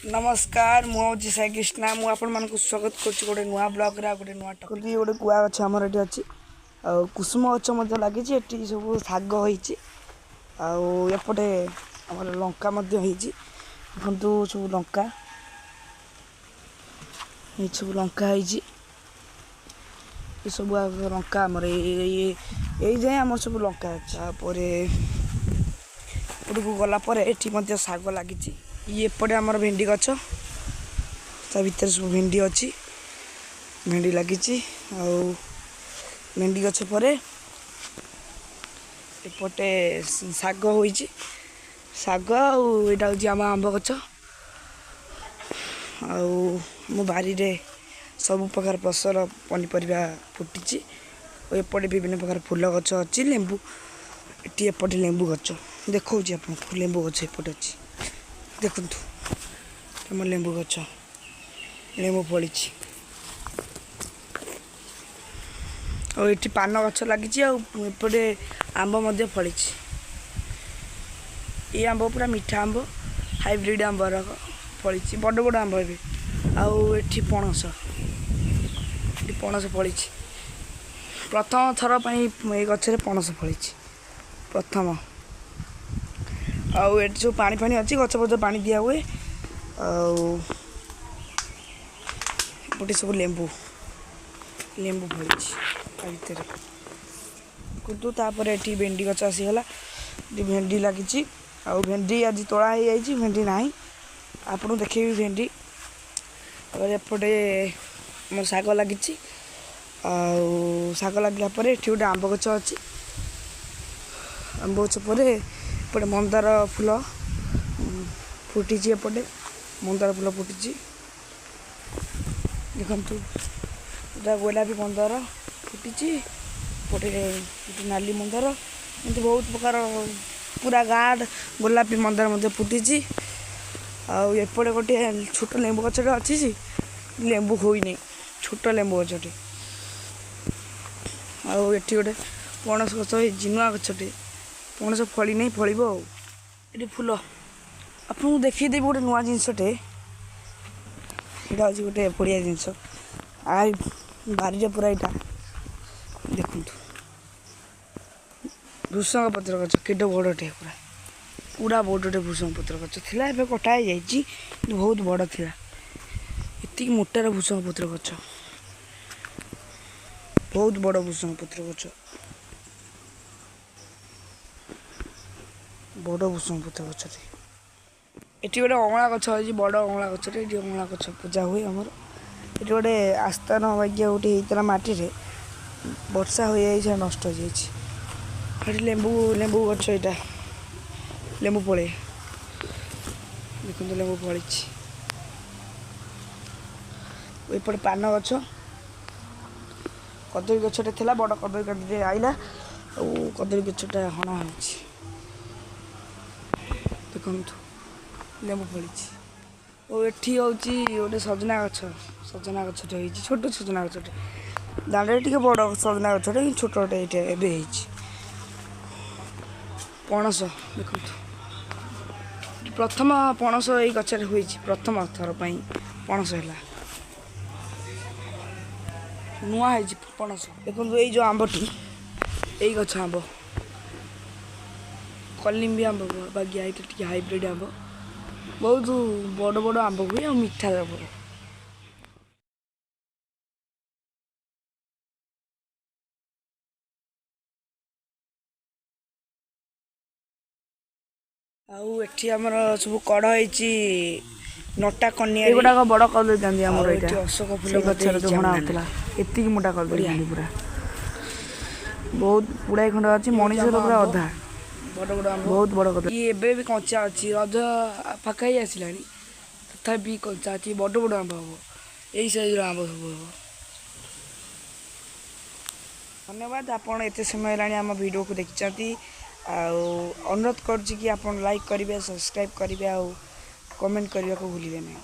नमस्कार मुझे साई कृष्णा मुझे स्वागत कर गोटे नुआ ब्लॉग गोटे नुआ टॉपिक गोटे गुआ गछ आमर ये अच्छी कुसुम गछ लगी सब शाग होपटे आम लंका देखु सब लंका ये सब लंका सब लंका आमर ये जाए आम सब लंका को गलापर ये शाग लगी ये एपटे आमर भेंडी गछ ता भीतर सब भेंडी अच्छी भेंडी लगी भेंडी गछ पर एपटे शाग हो शाग आईटा हूँ आम आंब गछ मो बारी रे सब प्रकार फसल पनीपरिया फुटी एपटे विभिन्न प्रकार फूल गछ अच्छी लेंबू ये एपटे लेंबू गछ देखा आप लेंबू गछ एपटे अच्छी देखु तुम लेंबू गछ लेंबू फली और ये पान गछ लगी आउपटे आंब फली ये आंब पूरा मीठा आंब हाइब्रिड आंब फली बड़ बड़ आंब ए आठी पणस फली प्रथम थर ये गचर पणस फली प्रथम आउ सब पानी फानी अच्छी गच पच पा दिया हुए आउटे सब लेंबू लेंबू फली भर कितु ये भेंडी गच आसीगला भेंडी लगी आउ भेंडी आज तोड़ा हो भेंडी ना आपको देखेबी भेंडी और एपटे मोर शाग लगी शाग लगला ये गोटे आंब गच अच्छी आंब गच पर एपटे मंदार फूल फुटी एपटे मंदार फूल फुटी देखु गोलापी मंदार फुटी एपटे नाली मंदार एमती बहुत प्रकार पूरा गाढ़ गोलापी मंदार फुटी आउपटे गोटे छोट लेंबू गछटे अच्छी लेंबू होई छोट लेंबू गछटे आउ एटी गोटे पणस गछ नुआ गछटे पणस फली नहीं फल ये फूल आपको देखीदेवी गोटे नुआ जिनसटे यहाँ हूँ गोटे बढ़िया जिनस बारी पूरा यहाँ देखु भूसंग पत्र गच के बड़टे पूरा पूरा बड़टे भूसंग पत्र गच था ए कटा ही बहुत बड़ था ये मोटार भूसंग पत्र गच बहुत बड़ भूसंग पत्र गच बड़ भूसंग पत्र गच ये गोटे अँला गछ अच्छी बड़ अँला गचटे ये अँला गछ पूजा हुए आमर ये गोटे आस्थान भाग्य गोटे होता माटी रे वर्षा हो जाए नष्ट हो जाए लेंबू लेंबू गछ यहाँ लेंबू फले देखो लेंबू फली एपटे पान गछ कदली गछटे था बड़ कदली काटी आईला कदली गछटा हणा हो देखु लेंबू फली और ये हूँ गोटे सजना गछटे छोट सजना गछटे दाँड़े टे बड़ सजना गछटे छोटे ये पणस देखु प्रथम पणस ये गचर हो प्रथम थर पणस है नुआ है पणस देखो ये जो आंबटी यही गछ आंब कलिम्बी आंब बागिया ये हाइब्रिड आंब बहुत बड़ बड़ आंब हुए और मीठा आंब आठी आमर सब कड़ नटा कन्या गुड़ाक बड़ कदली कांदी अशोक फूल गचर जो हणा होता ये मोटा कदली कांदी पूरा बहुत गुड़ाए खंड अच्छी मनीषर पूरा अधा बड़ बड़ आंब बहुत बड़ कदली ये भी कंचा अच्छी रज पाखा ही आसला तथापि कंचा अच्छी बड़ बड़ आंब हम यही साइज आंब सब हम धन्यवाद आपड़ एत समय है आम वीडियो को देखी अनुरोध कर लाइक करेंगे सब्सक्राइब करेंगे कमेंट करने को भूलिए नहीं।